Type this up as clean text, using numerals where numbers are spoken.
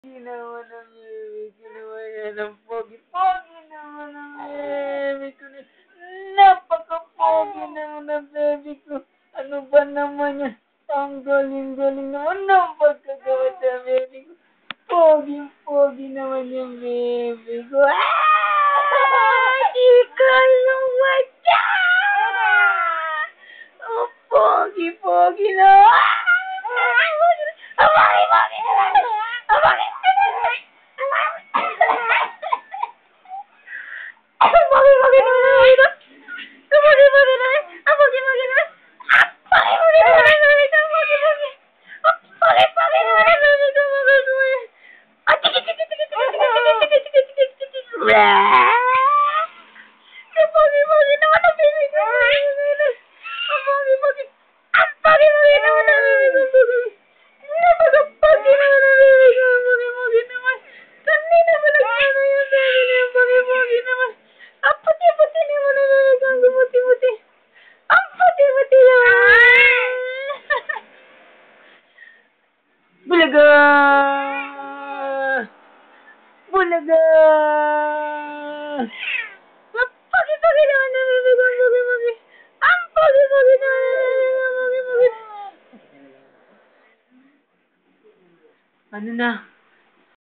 Ginawa ng baby ko naman yan ang pogi-pogi naman ang baby ko. Napaka-pogi naman ang baby ko. Ano ba naman yan? Ang galing-galing naman ng pagkagawa sa baby ko. Pogi-pogi naman yung baby ko. Ikaw naman yan! Oh, pogi-pogi naman! Ang pogi-pogi naman! Ang pogi-pogi naman! Ang pogi-pogi naman! Ang pogi-pogi naman! Ang pogi-pogi naman! Ang pogi-pogi naman! Ang pogi-pogi! Ang pogi-pogi naman! Ang pogi-pogi! Ang tiki-tiki-tiki-tiki-tiki-tiki-tiki-tiki-tiki-tiki! Ang pogi-pogi naman ang baby ko! Ang pogi-pogi! Ang pogi-pogi naman ang baby ko! Napaka-pogi naman ang baby ko! Ang pogi-pogi naman! Kanina ba nagkano yung baby niya? Ang pogi-pogi naman! Ang puti-puti naman ang baby ko! Ang puti-puti! Ang puti-puti naman! Bulaga! Bulaga! Ang pogi-pogi naman ang baby ko! Ang pogi-pogi! Ang pogi-pogi naman ang baby ko! Ang pogi-pogi! Ano na?